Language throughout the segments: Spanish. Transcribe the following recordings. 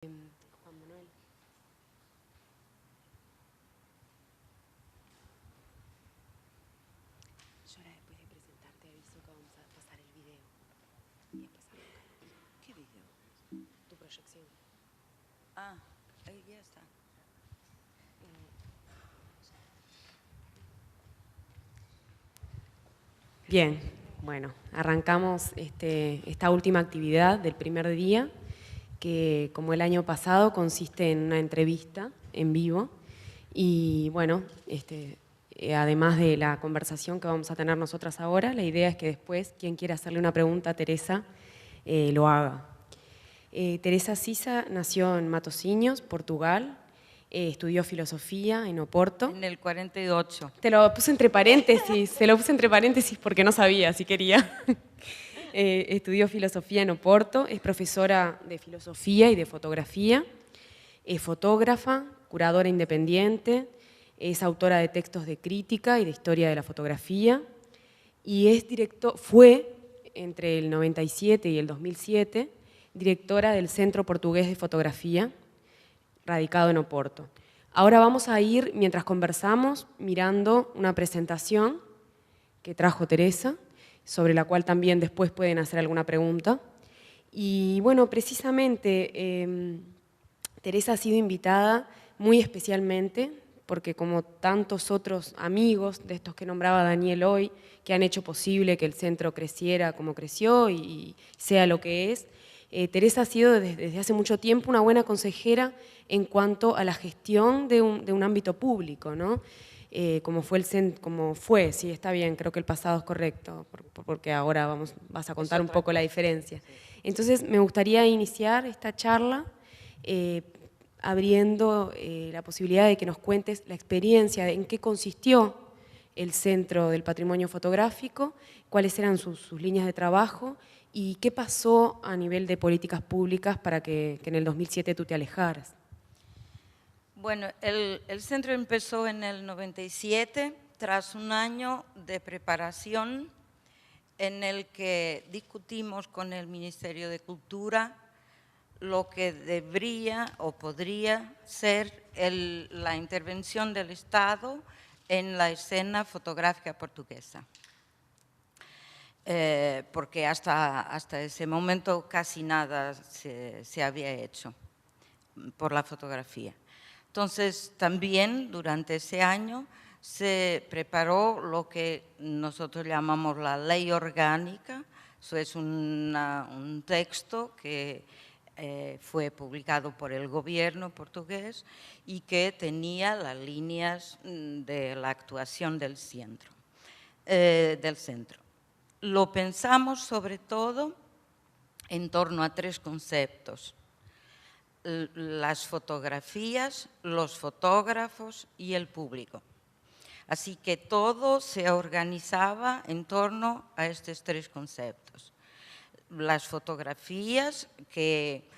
Juan Manuel. Yo ahora después de presentarte aviso que vamos a pasar el video. Y después arrancamos. ¿Qué video? Tu proyección. Ah, ahí ya está. Bien, bueno, arrancamos esta última actividad del primer día, que como el año pasado consiste en una entrevista en vivo. Y bueno, además de la conversación que vamos a tener nosotras ahora, la idea es que después quien quiera hacerle una pregunta a Teresa lo haga. Teresa Cisa nació en Matosinhos, Portugal. Estudió filosofía en Oporto. En el 48. Te lo puse entre paréntesis, se lo puse entre paréntesis porque no sabía si quería. Estudió filosofía en Oporto, es profesora de filosofía y de fotografía, es fotógrafa, curadora independiente, es autora de textos de crítica y de historia de la fotografía y fue entre el 97 y el 2007 directora del Centro Portugués de Fotografía, radicado en Oporto. Ahora vamos a ir, mientras conversamos, mirando una presentación que trajo Teresa, sobre la cual también después pueden hacer alguna pregunta. Y bueno, precisamente Teresa ha sido invitada muy especialmente, porque como tantos otros amigos de estos que nombraba Daniel hoy, que han hecho posible que el centro creciera como creció y sea lo que es, Teresa ha sido desde hace mucho tiempo una buena consejera en cuanto a la gestión de un ámbito público, ¿no? Como fue, sí, está bien, creo que el pasado es correcto, porque ahora vas a contar un poco la diferencia. Entonces, me gustaría iniciar esta charla abriendo la posibilidad de que nos cuentes la experiencia, en qué consistió el Centro del Patrimonio Fotográfico, cuáles eran sus líneas de trabajo y qué pasó a nivel de políticas públicas para que en el 2007 tú te alejaras. Bueno, el centro empezó en el 97, tras un año de preparación en el que discutimos con el Ministerio de Cultura lo que debería o podría ser la intervención del Estado en la escena fotográfica portuguesa. Porque hasta ese momento casi nada se había hecho por la fotografía. Entonces, también durante ese año se preparó lo que nosotros llamamos la ley orgánica. Eso es un texto que fue publicado por el gobierno portugués y que tenía las líneas de la actuación del centro. Lo pensamos sobre todo en torno a tres conceptos: las fotografías, los fotógrafos y el público. Así que todo se organizaba en torno a estos tres conceptos. Las fotografías que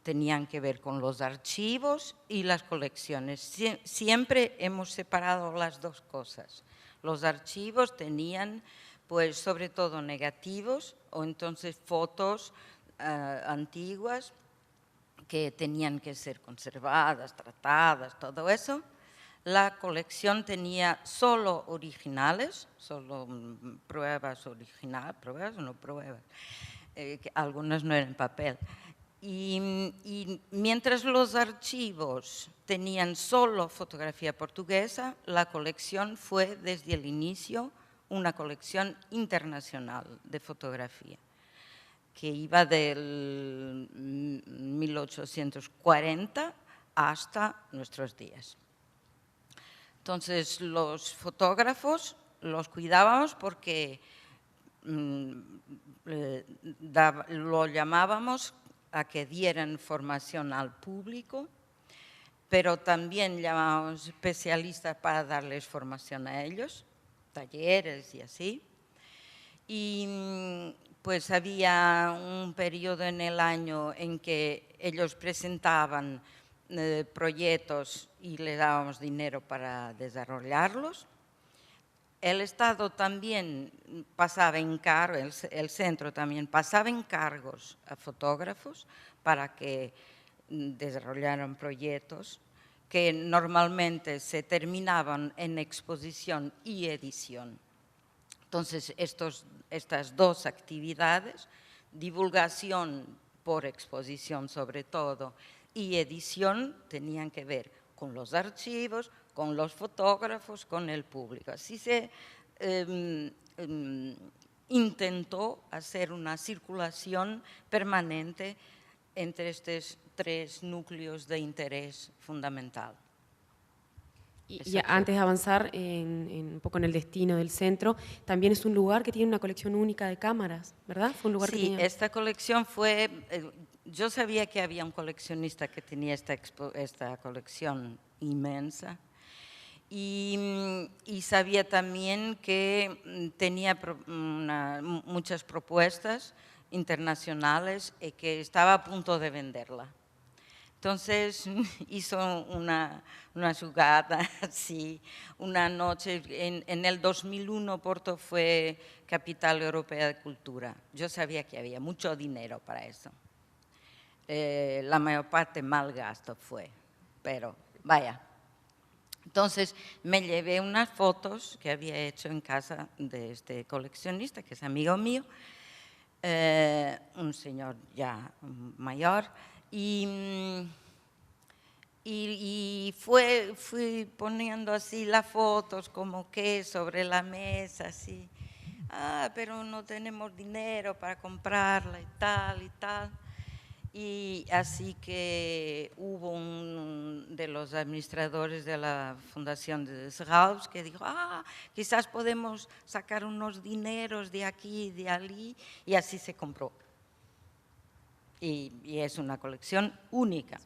tenían que ver con los archivos y las colecciones. Siempre hemos separado las dos cosas. Los archivos tenían, pues, sobre todo negativos o entonces fotos antiguas que tenían que ser conservadas, tratadas, todo eso. La colección tenía solo originales, solo pruebas originales, pruebas o no pruebas, que algunas no eran papel. Y mientras los archivos tenían solo fotografía portuguesa, la colección fue desde el inicio una colección internacional de fotografía, que iba del 1840 hasta nuestros días. Entonces, los fotógrafos los cuidábamos porque lo llamábamos a que dieran formación al público, pero también llamábamos especialistas para darles formación a ellos, talleres y así. Y pues había un periodo en el año en que ellos presentaban proyectos y les dábamos dinero para desarrollarlos. El Estado también pasaba encargos, el centro también pasaba encargos a fotógrafos para que desarrollaron proyectos que normalmente se terminaban en exposición y edición. Entonces, estas dos actividades, divulgación por exposición sobre todo y edición, tenían que ver con los archivos, con los fotógrafos, con el público. Así se intentó hacer una circulación permanente entre estos tres núcleos de interés fundamental. Y antes de avanzar un poco en el destino del centro, también es un lugar que tiene una colección única de cámaras, ¿verdad? Fue un lugar que tenía... Esta colección fue... yo sabía que había un coleccionista que tenía esta colección inmensa y sabía también que tenía muchas propuestas internacionales y que estaba a punto de venderla. Entonces hizo una jugada así, una noche, en el 2001 Porto fue capital europea de cultura. Yo sabía que había mucho dinero para eso. La mayor parte mal gasto fue, pero vaya. Entonces me llevé unas fotos que había hecho en casa de este coleccionista, que es amigo mío, un señor ya mayor, y fui poniendo así las fotos como que sobre la mesa, así, pero no tenemos dinero para comprarla y tal y tal. Y así que hubo un de los administradores de la Fundación de Serralves que dijo, quizás podemos sacar unos dineros de aquí y de allí, y así se compró. Y es una colección única.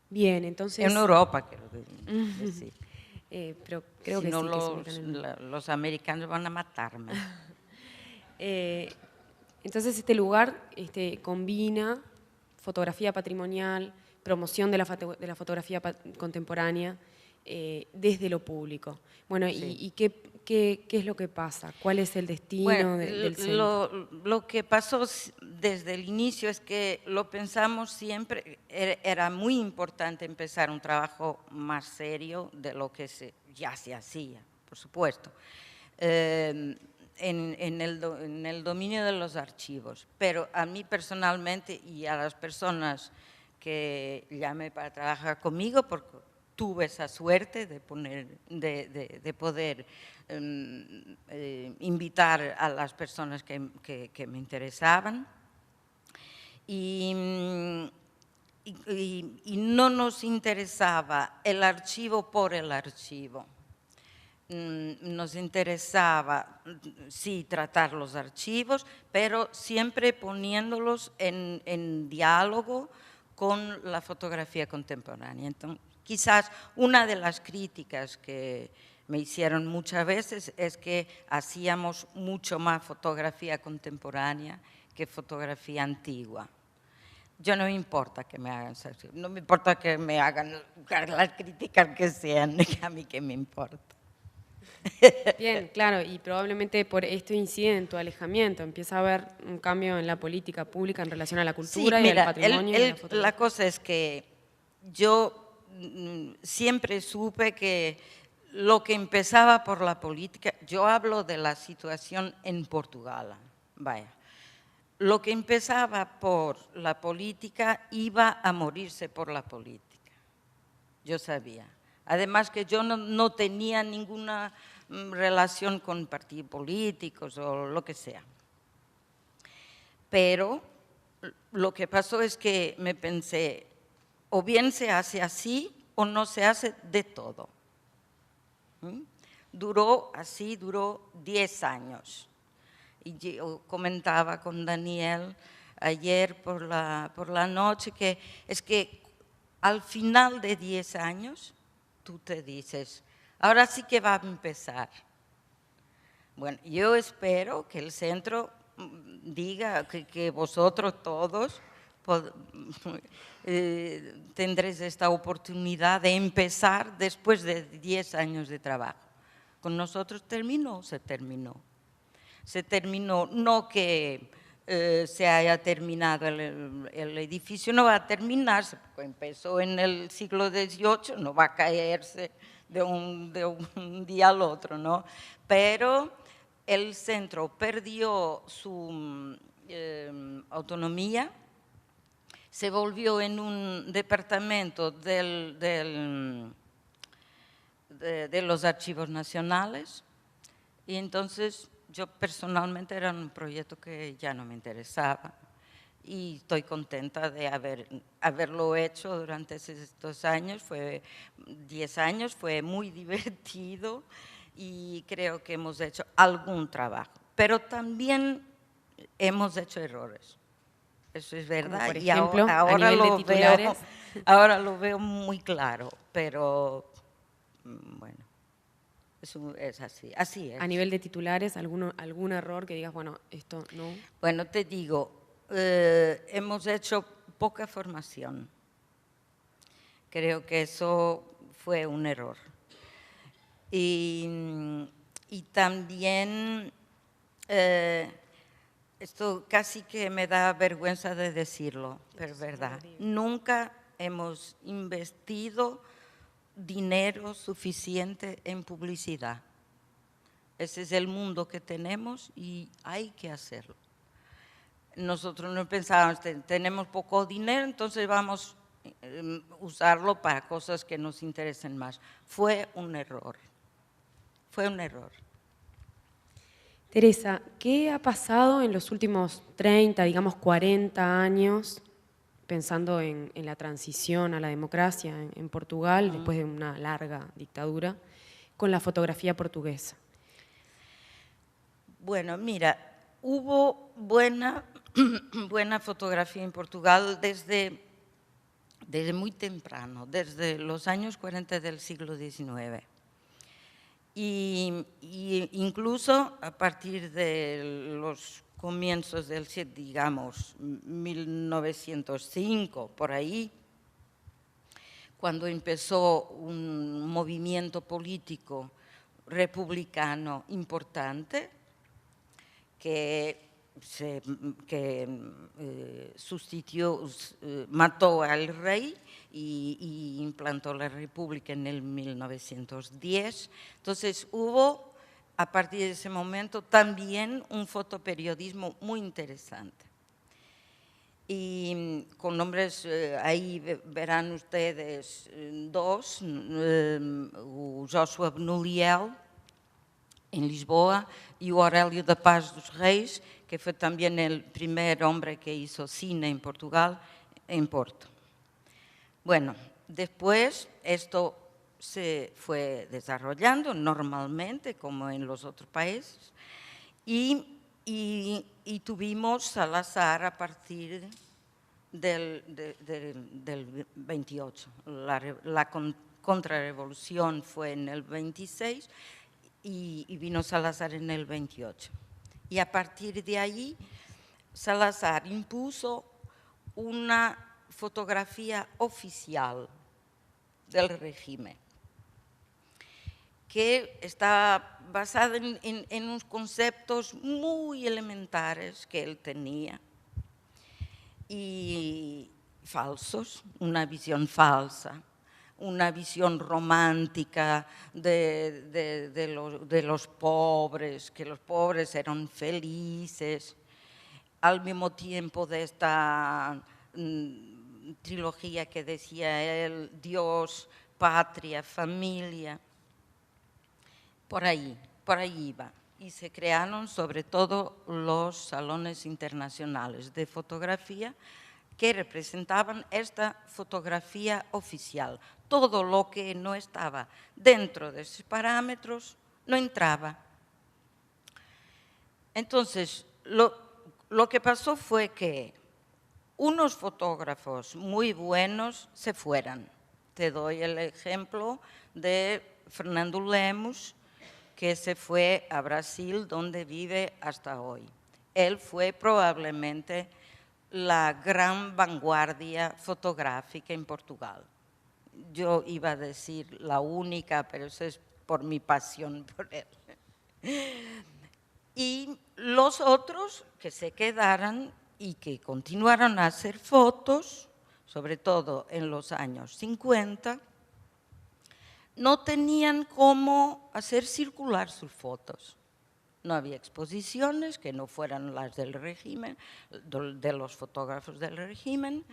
Bien, entonces... En Europa, quiero decir. Pero creo si que no sí. los americanos van a matarme. Entonces este lugar combina fotografía patrimonial, promoción de la fotografía contemporánea desde lo público. Bueno, sí. ¿y qué es lo que pasa? ¿Cuál es el destino del centro? Lo que pasó desde el inicio es que lo pensamos siempre, era muy importante empezar un trabajo más serio de lo que ya se hacía, por supuesto. En el dominio de los archivos, pero a mí personalmente y a las personas que llamé para trabajar conmigo, porque tuve esa suerte de poder invitar a las personas que me interesaban y no nos interesaba el archivo por el archivo. Nos interesaba, sí, tratar los archivos, pero siempre poniéndolos en diálogo con la fotografía contemporánea. Entonces, quizás una de las críticas que me hicieron muchas veces es que hacíamos mucho más fotografía contemporánea que fotografía antigua. Yo no me importa que me hagan, no me importa que me hagan las críticas que sean, a mí que me importa. Bien, claro, y probablemente por esto incide en tu alejamiento, empieza a haber un cambio en la política pública en relación a la cultura y al patrimonio. La cosa es que yo siempre supe que lo que empezaba por la política, yo hablo de la situación en Portugal, vaya, lo que empezaba por la política iba a morirse por la política, yo sabía. Además que yo no tenía ninguna relación con partidos políticos o lo que sea. Pero lo que pasó es que me pensé, o bien se hace así o no se hace de todo. Duró 10 años. Y yo comentaba con Daniel ayer por la noche que es que al final de 10 años tú te dices, ahora sí que va a empezar. Bueno, yo espero que el centro diga que vosotros todos tendréis esta oportunidad de empezar después de 10 años de trabajo. Con nosotros se terminó. Se terminó, no que se haya terminado el edificio, no va a terminarse, porque empezó en el siglo XVIII, no va a caerse de un día al otro, ¿no? Pero el centro perdió su autonomía, se volvió en un departamento de los archivos nacionales y entonces yo personalmente era un proyecto que ya no me interesaba y estoy contenta de haberlo hecho durante estos años, 10 años, fue muy divertido y creo que hemos hecho algún trabajo, pero también hemos hecho errores. Eso es verdad. Como por ejemplo, y a nivel de titulares. ahora lo veo muy claro, pero bueno, es así, así es. A nivel de titulares, algún error que digas, bueno, esto no. Bueno, te digo, hemos hecho poca formación. Creo que eso fue un error. Y también, esto casi que me da vergüenza de decirlo, pero es verdad, nunca hemos investido dinero suficiente en publicidad. Ese es el mundo que tenemos y hay que hacerlo. Nosotros no pensábamos, tenemos poco dinero, entonces vamos a usarlo para cosas que nos interesen más. Fue un error, fue un error. Teresa, ¿qué ha pasado en los últimos 30, digamos 40 años, pensando en la transición a la democracia en Portugal, después de una larga dictadura, con la fotografía portuguesa? Bueno, mira, hubo buena fotografía en Portugal desde muy temprano, desde los años 40 del siglo XIX. Y incluso a partir de los comienzos del siglo, digamos, 1905, por ahí, cuando empezó un movimiento político republicano importante que mató al rey y implantó la república en el 1910. Entonces hubo, a partir de ese momento, también un fotoperiodismo muy interesante. Y con nombres, ahí verán ustedes dos, o Joshua Benuliel, en Lisboa, y o Aurélio da Paz dos Reis, que fue también el primer hombre que hizo cine en Portugal, en Porto. Bueno, después esto se fue desarrollando normalmente, como en los otros países, y tuvimos Salazar a partir del 28. La contrarrevolución fue en el 26 y vino Salazar en el 28. Y a partir de ahí, Salazar impuso una fotografía oficial del régimen, que está basada en unos conceptos muy elementares que él tenía y falsos, una visión falsa, una visión romántica de los pobres, que los pobres eran felices, al mismo tiempo de esta trilogía que decía él, Dios, patria, familia, por ahí iba. Y se crearon sobre todo los salones internacionales de fotografía que representaban esta fotografía oficial. Todo lo que no estaba dentro de esos parámetros no entraba. Entonces, lo que pasó fue que unos fotógrafos muy buenos se fueran. Te doy el ejemplo de Fernando Lemos, que se fue a Brasil, donde vive hasta hoy. Él fue probablemente la gran vanguardia fotográfica en Portugal. Yo iba a decir la única, pero eso es por mi pasión por él. Y los otros que se quedaran y que continuaron a hacer fotos, sobre todo en los años 50, no tenían cómo hacer circular sus fotos. No había exposiciones que no fueran las del régimen, de los fotógrafos del régimen,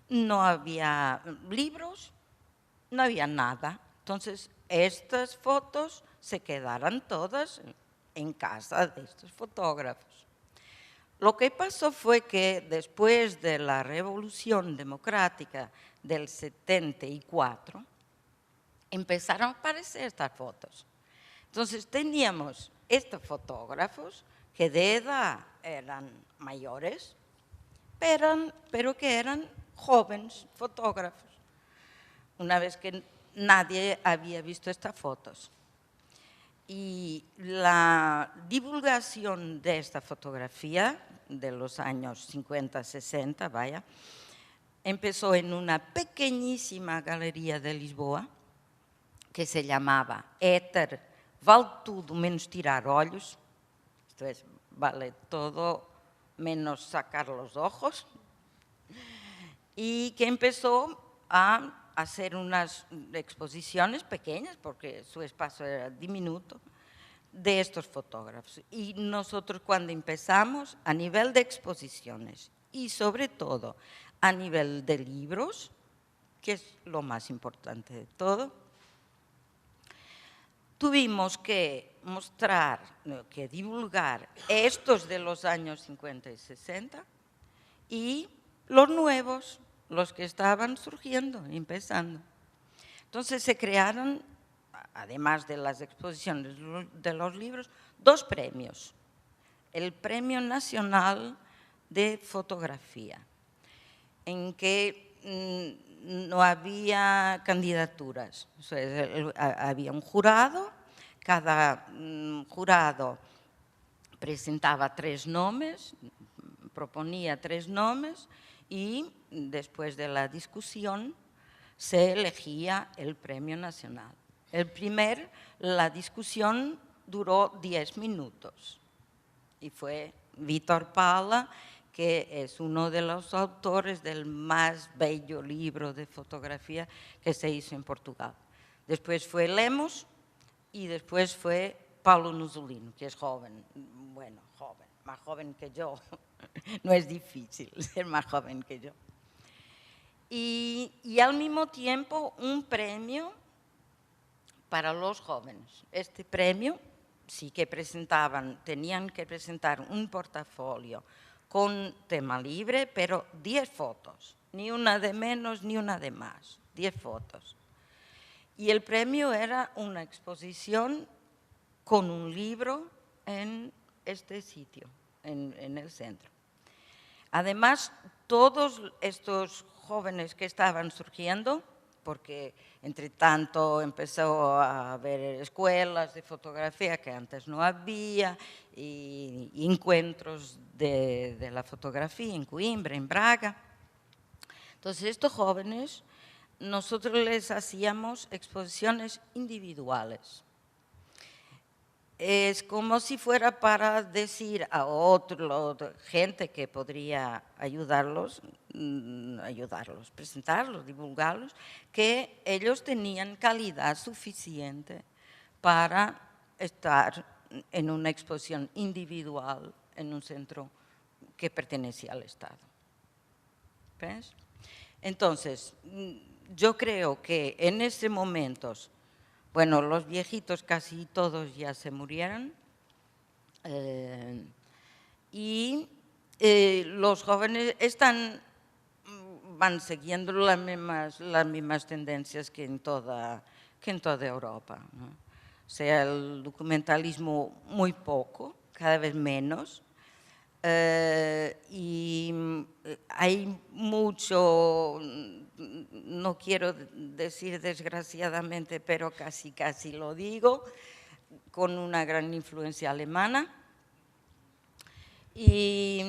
no había libros, no había nada. Entonces, estas fotos se quedaron todas en casa de estos fotógrafos. Lo que pasó fue que después de la Revolución Democrática del 74, empezaron a aparecer estas fotos. Entonces teníamos estos fotógrafos que de edad eran mayores, pero que eran jóvenes fotógrafos, una vez que nadie había visto estas fotos. Y la divulgación de esta fotografía de los años 50, 60, vaya, empezó en una pequeñísima galería de Lisboa que se llamaba Éter, vale tudo menos tirar olhos, esto es, vale todo menos sacar los ojos, y que empezó a hacer unas exposiciones pequeñas, porque su espacio era diminuto, de estos fotógrafos. Y nosotros cuando empezamos, a nivel de exposiciones y sobre todo a nivel de libros, que es lo más importante de todo, tuvimos que mostrar, que divulgar estos de los años 50 y 60 y los nuevos, los que estaban surgiendo, empezando. Entonces se crearon, además de las exposiciones de los libros, 2 premios. El Premio Nacional de Fotografía, en que no había candidaturas, o sea, había un jurado, cada jurado presentaba 3 nombres, proponía 3 nombres y después de la discusión se elegía el premio nacional. La discusión duró 10 minutos y fue Vítor Pala, que es uno de los autores del más bello libro de fotografía que se hizo en Portugal. Después fue Lemos y después fue Paulo Nuzzolino, que es joven, bueno, joven, más joven que yo. No es difícil ser más joven que yo. Y al mismo tiempo un premio para los jóvenes. Este premio sí que tenían que presentar un portafolio con tema libre, pero 10 fotos, ni una de menos ni una de más, 10 fotos. Y el premio era una exposición con un libro en este sitio, en el centro. Además, todos estos jóvenes que estaban surgiendo, porque entre tanto empezó a haber escuelas de fotografía que antes no había, y encuentros de la fotografía en Coimbra, en Braga. Entonces, estos jóvenes, nosotros les hacíamos exposiciones individuales. Es como si fuera para decir a gente que podría ayudarlos, presentarlos, divulgarlos, que ellos tenían calidad suficiente para estar en una exposición individual en un centro que pertenecía al Estado. ¿Ves? Entonces, yo creo que en estos momentos, bueno, los viejitos casi todos ya se murieron y los jóvenes van siguiendo las mismas tendencias que en toda Europa, ¿no? O sea, el documentalismo muy poco, cada vez menos, y hay mucho, no quiero decir desgraciadamente, pero casi lo digo, con una gran influencia alemana y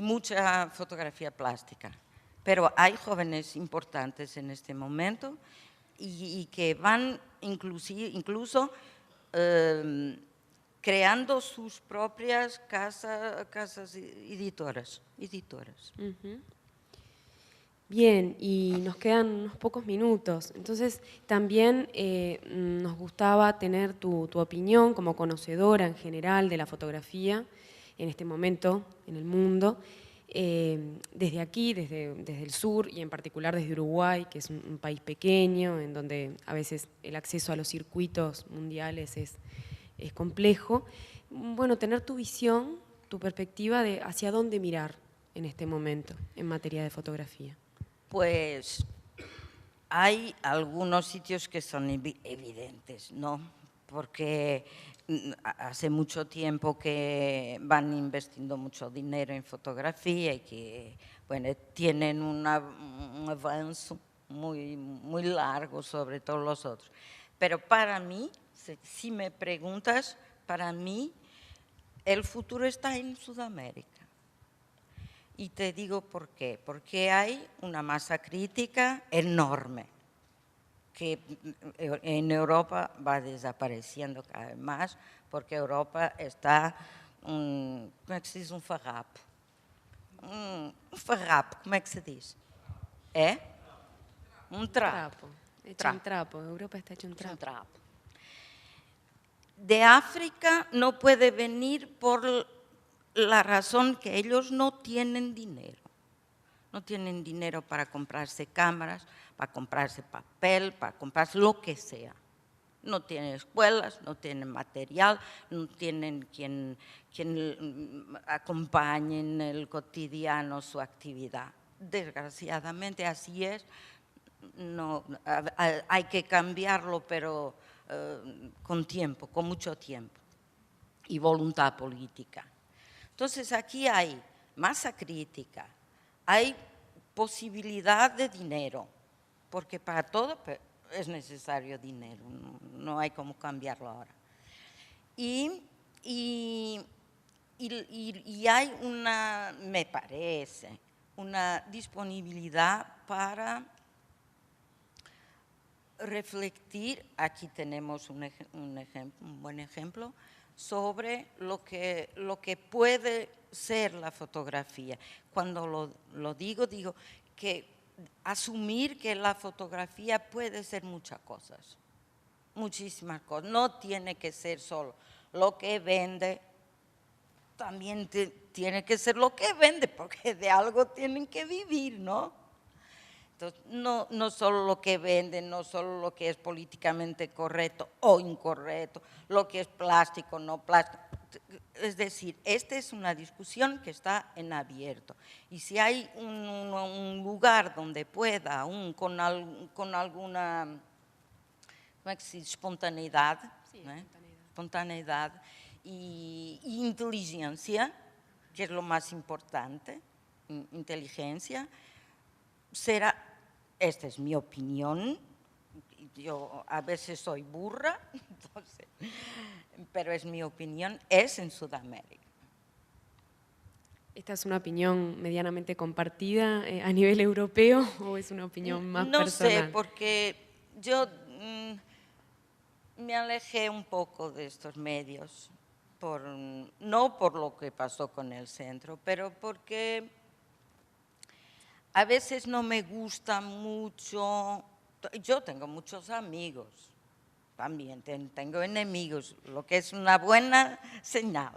mucha fotografía plástica. Pero hay jóvenes importantes en este momento y que van incluso creando sus propias casas editoras. Ujú. Bien, y nos quedan unos pocos minutos. Entonces, también nos gustaba tener tu opinión como conocedora en general de la fotografía en este momento en el mundo, desde aquí, desde el sur y en particular desde Uruguay, que es un país pequeño, en donde a veces el acceso a los circuitos mundiales es complejo. Bueno, tener tu visión, tu perspectiva de hacia dónde mirar en este momento en materia de fotografía. Pues hay algunos sitios que son evidentes, ¿no? Porque hace mucho tiempo que van invirtiendo mucho dinero en fotografía y que, bueno, tienen un avance muy largo sobre todos los otros. Pero para mí, si me preguntas, para mí el futuro está en Sudamérica. Y te digo por qué. Porque hay una masa crítica enorme que en Europa va desapareciendo cada vez más, porque Europa está, como é que se diz, farrapo. Farrapo, como é que se diz? É? Trapo. Hecho un trapo. Europa está hecho un trapo. Trapo. De África no puede venir por la razón que ellos no tienen dinero. No tienen dinero para comprarse cámaras, para comprarse papel, para comprarse lo que sea. No tienen escuelas, no tienen material, no tienen quien acompañe en el cotidiano su actividad. Desgraciadamente así es. No, hay que cambiarlo, pero con tiempo, con mucho tiempo y voluntad política. Entonces aquí hay masa crítica, hay posibilidad de dinero, porque para todo es necesario dinero, no hay cómo cambiarlo ahora. Y hay me parece, una disponibilidad para refletir, aquí tenemos un buen ejemplo, sobre lo que puede ser la fotografía. Cuando lo digo que asumir que la fotografía puede ser muchas cosas, muchísimas cosas. No tiene que ser solo lo que vende, también tiene que ser lo que vende, porque de algo tienen que vivir, ¿no? Entonces, no solo lo que venden, no solo lo que es políticamente correcto o incorrecto, lo que es plástico, no plástico. Es decir, esta es una discusión que está en abierto. Y si hay un lugar donde pueda, aún con alguna espontaneidad, Sí, espontaneidad y inteligencia, que es lo más importante, inteligencia, esta es mi opinión, yo a veces soy burra, entonces, pero es mi opinión, es en Sudamérica. ¿Esta es una opinión medianamente compartida a nivel europeo o es una opinión más personal? No sé, porque yo me alejé un poco de estos medios, no por lo que pasó con el centro, pero porque a veces no me gusta mucho. Yo tengo muchos amigos, también tengo enemigos, lo que es una buena señal,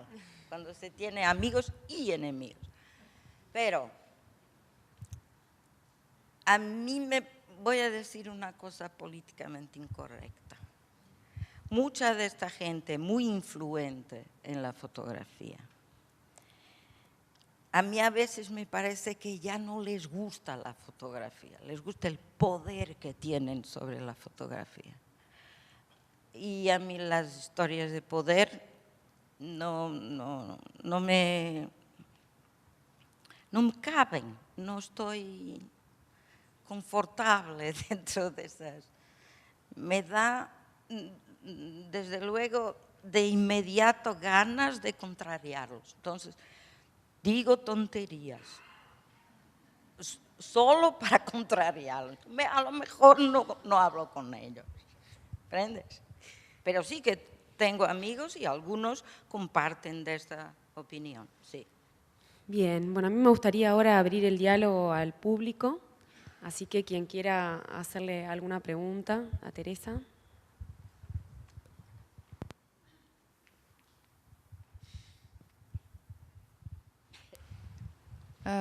cuando se tiene amigos y enemigos. Pero a mí voy a decir una cosa políticamente incorrecta. Mucha de esta gente muy influente en la fotografía, a mí a veces me parece que ya no les gusta la fotografía, les gusta el poder que tienen sobre la fotografía. Y a mí las historias de poder no me caben, no estoy confortable dentro de esas. Me da, desde luego, de inmediato ganas de contrariarlos. Entonces, digo tonterías, solo para contrariarlos. A lo mejor no hablo con ellos, ¿comprendes? Pero sí que tengo amigos y algunos comparten de esta opinión, sí. Bien, bueno, a mí me gustaría ahora abrir el diálogo al público, así que quien quiera hacerle alguna pregunta a Teresa.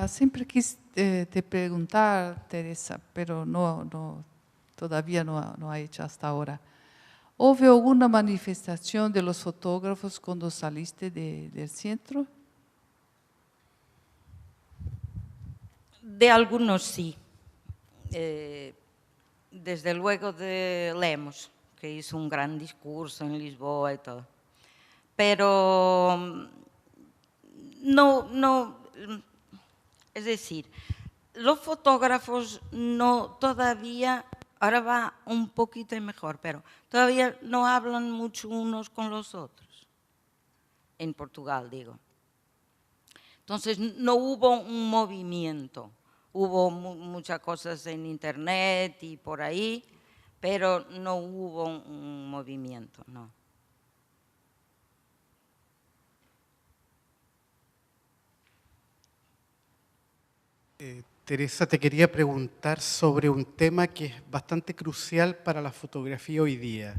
Siempre quise te preguntar, Teresa, pero todavía no ha hecho hasta ahora. ¿Hubo alguna manifestación de los fotógrafos cuando saliste del centro? De algunos sí. Desde luego de Lemos, que hizo un gran discurso en Lisboa y todo. Pero no, es decir, los fotógrafos no todavía, ahora va un poquito mejor, pero todavía no hablan mucho unos con los otros, en Portugal digo. Entonces no hubo un movimiento, hubo muchas cosas en internet y por ahí, pero no hubo un movimiento, no. Teresa, te quería preguntar sobre un tema que es bastante crucial para la fotografía hoy día,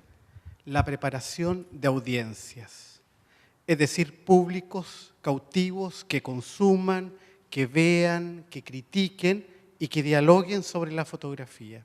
la preparación de audiencias, es decir, públicos cautivos que consuman, que vean, que critiquen y que dialoguen sobre la fotografía.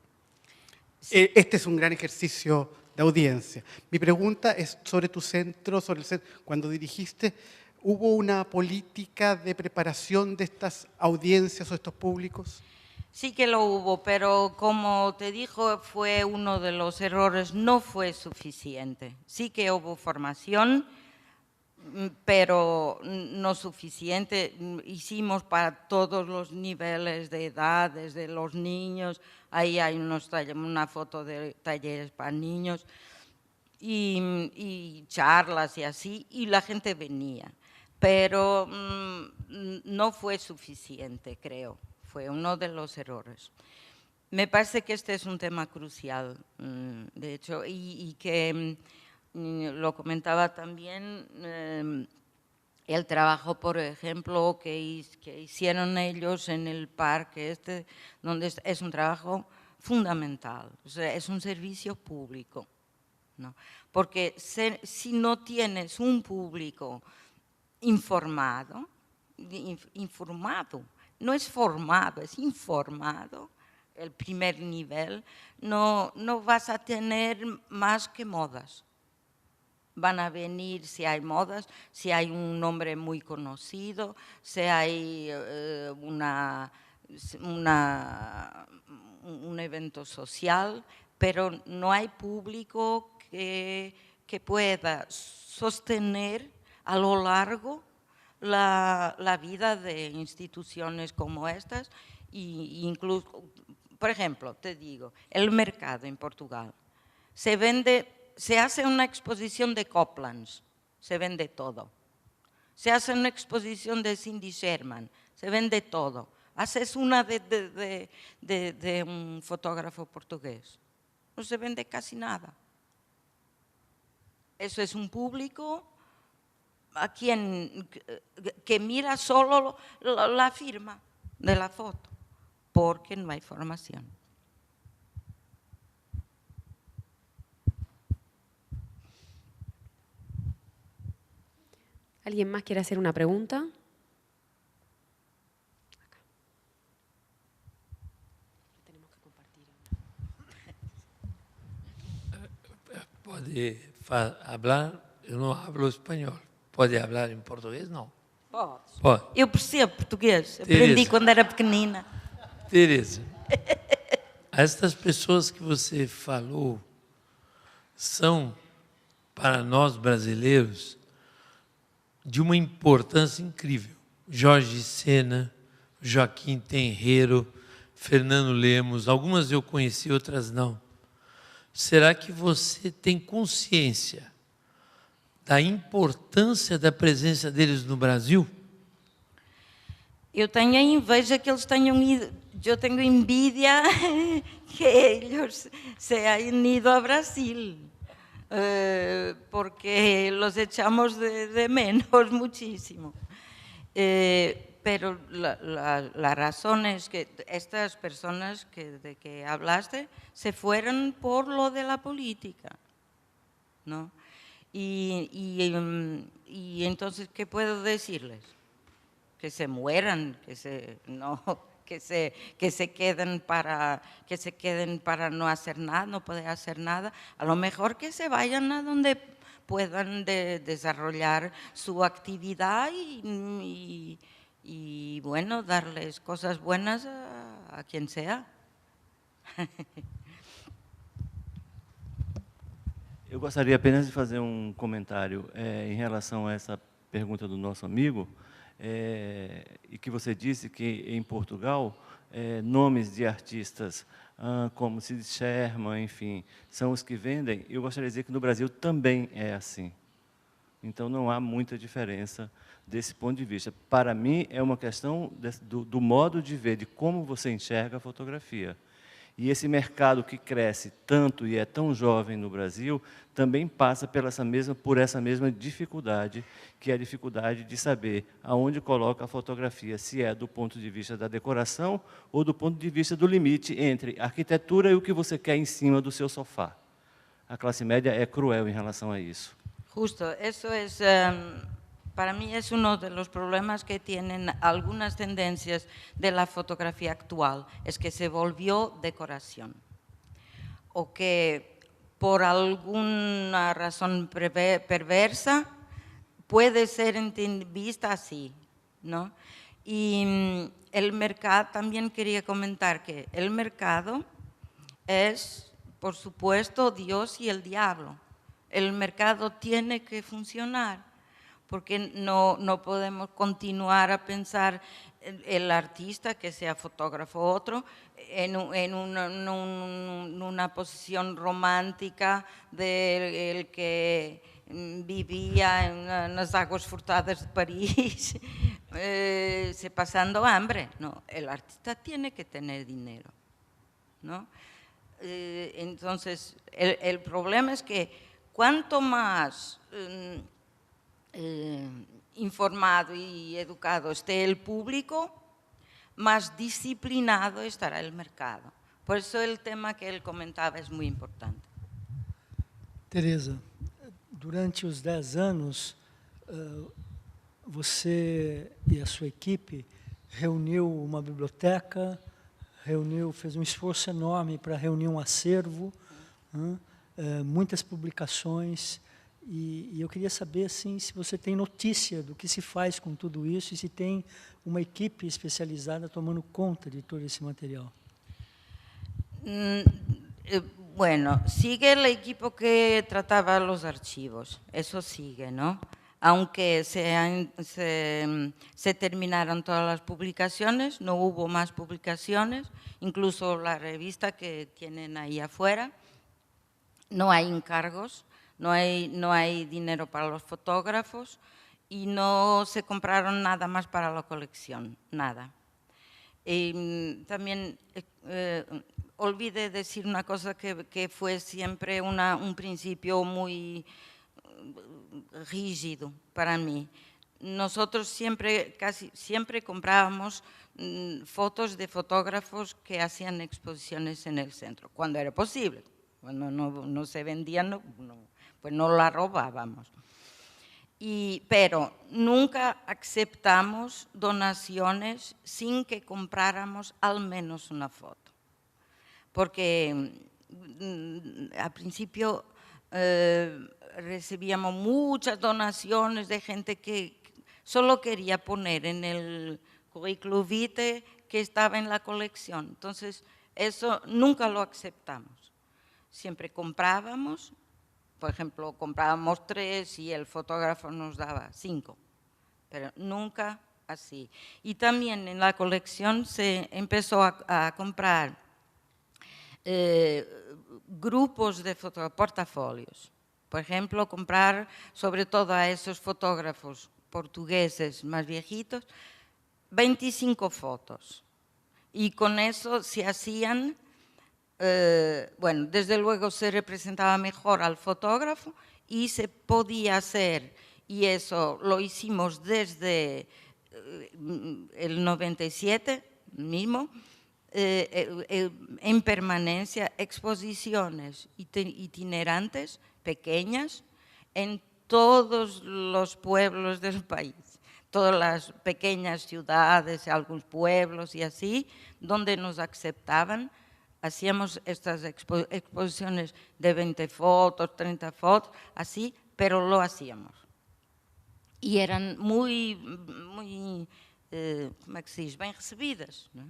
Sí. Este es un gran ejercicio de audiencia. Mi pregunta es sobre tu centro, sobre el centro. Cuando dirigiste, ¿hubo una política de preparación de estas audiencias o estos públicos? Sí que lo hubo, pero como te dijo, fue uno de los errores, no fue suficiente. Sí que hubo formación, pero no suficiente. Hicimos para todos los niveles de edad, desde los niños, ahí hay una foto de talleres para niños y charlas y así, y la gente venía. Pero no fue suficiente, creo. Fue uno de los errores. Me parece que este es un tema crucial, de hecho, y que lo comentaba también el trabajo, por ejemplo, que hicieron ellos en el parque donde es un trabajo fundamental, o sea, es un servicio público, ¿no? Porque si no tienes un público informado, no es formado, es informado, el primer nivel, no vas a tener más que modas. Van a venir si hay modas, si hay un nombre muy conocido, si hay un evento social, pero no hay público que pueda sostener a lo largo la vida de instituciones como estas, e incluso, por ejemplo, te digo, el mercado en Portugal, se hace una exposición de Coplands, se vende todo. Se hace una exposición de Cindy Sherman, se vende todo. Haces una de un fotógrafo portugués, no se vende casi nada. Eso es un público que mira solo la firma de la foto, porque no hay formación. ¿Alguien más quiere hacer una pregunta? Tenemos que compartir. Pode hablar, eu não hablo espanhol. Pode hablar em português? Não. Pode. Eu percebo português, aprendi quando era pequenina. Teresa, estas pessoas que você falou são, para nós brasileiros, de uma importância incrível. Jorge Sena, Joaquim Tenreiro, Fernando Lemos, algumas eu conheci, outras não. Será que você tem consciência da importância da presença deles no Brasil? Eu tenho a inveja que eles tenham ido, eu tenho envidia que eles se hayan ido ao Brasil. porque los echamos de menos muchísimo. Pero la razón es que estas personas de que hablaste se fueron por lo de la política, ¿no? Y entonces, ¿qué puedo decirles? Que se mueran, que se queden para no hacer nada, no poder hacer nada. A lo mejor que se vayan a donde puedan desarrollar su actividad y bueno, darles cosas buenas a quien sea. Eu gostaria apenas de fazer um comentário em relação a essa pergunta do nosso amigo, e que você disse que em Portugal nomes de artistas como Cid Sherman, enfim, são os que vendem. Eu gostaria de dizer que no Brasil também é assim. Então não há muita diferença desse ponto de vista. Para mim é uma questão do modo de ver, de como você enxerga a fotografia. E esse mercado que cresce tanto e é tão jovem no Brasil, também passa por essa mesma dificuldade, que é a dificuldade de saber aonde coloca a fotografia, se é do ponto de vista da decoração ou do ponto de vista do limite entre a arquitetura e o que você quer em cima do seu sofá. A classe média é cruel em relação a isso. Justo, eso es... Para mí es uno de los problemas que tienen algunas tendencias de la fotografía actual, es que se volvió decoración, o que por alguna razón perversa puede ser vista así, ¿no? Y el mercado, también quería comentar que el mercado es, por supuesto, Dios y el diablo. El mercado tiene que funcionar, porque no podemos continuar a pensar el artista, que sea fotógrafo o otro, en una posición romántica del que vivía en las aguas furtadas de París, pasando hambre. No, el artista tiene que tener dinero, ¿no? Entonces, el problema es que cuanto más informado y educado esté el público, más disciplinado estará el mercado. Por eso el tema que él comentaba es muy importante. Teresa, durante os 10 anos, você e a sua equipe reuniu uma biblioteca, fez um esforço enorme para reunir um acervo, muitas publicações. E eu queria saber assim, se você tem notícia do que se faz com tudo isso e se tem uma equipe especializada tomando conta de todo esse material. Bueno, sigue el equipo que trataba los archivos, eso sigue, ¿no? Aunque se terminaron todas las publicaciones, no hubo más publicaciones, incluso la revista que tienen ahí afuera, no hay encargos. No hay dinero para los fotógrafos y no se compraron nada más para la colección, nada. También olvidé decir una cosa que fue siempre un principio muy rígido para mí. Nosotros casi siempre comprábamos fotos de fotógrafos que hacían exposiciones en el centro, cuando era posible. Cuando no se vendían, pues no la robábamos. Pero nunca aceptamos donaciones sin que compráramos al menos una foto. Porque al principio recibíamos muchas donaciones de gente que solo quería poner en el currículum vitae que estaba en la colección. Entonces, eso nunca lo aceptamos. Siempre comprábamos, por ejemplo, comprábamos 3 y el fotógrafo nos daba 5, pero nunca así. Y también en la colección se empezó a comprar grupos de portafolios. Por ejemplo, comprar sobre todo a esos fotógrafos portugueses más viejitos, 25 fotos. Y con eso se hacían bueno, desde luego se representaba mejor al fotógrafo y se podía hacer, y eso lo hicimos desde el 97 mismo, en permanencia, exposiciones itinerantes, pequeñas, en todos los pueblos del país, todas las pequeñas ciudades, algunos pueblos y así, donde nos aceptaban. Hacíamos estas exposiciones de 20 fotos, 30 fotos, así, pero lo hacíamos. Y eran muy, como es que se dice, bien recibidas, ¿no?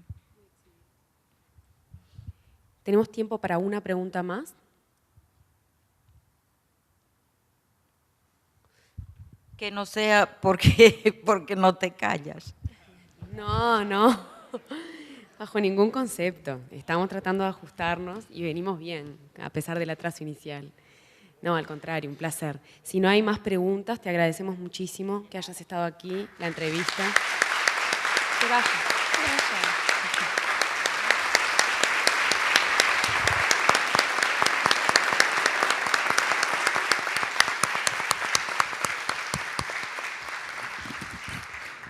¿Tenemos tiempo para una pregunta más? Que no sea porque no te callas. No, bajo ningún concepto. Estamos tratando de ajustarnos y venimos bien, a pesar del atraso inicial. No, al contrario, un placer. Si no hay más preguntas, te agradecemos muchísimo que hayas estado aquí, la entrevista. Que vayas.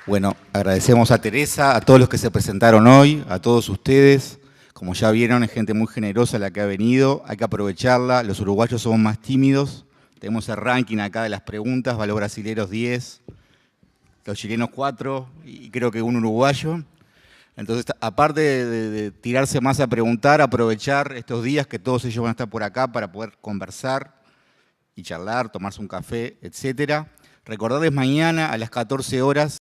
Bueno, agradecemos a Teresa, a todos los que se presentaron hoy, a todos ustedes. Como ya vieron, es gente muy generosa la que ha venido, hay que aprovecharla. Los uruguayos somos más tímidos. Tenemos el ranking acá de las preguntas, los brasileros 10, los chilenos 4 y creo que un uruguayo. Entonces, aparte de tirarse más a preguntar, aprovechar estos días que todos ellos van a estar por acá para poder conversar y charlar, tomarse un café, etc. Recordarles mañana a las 14 horas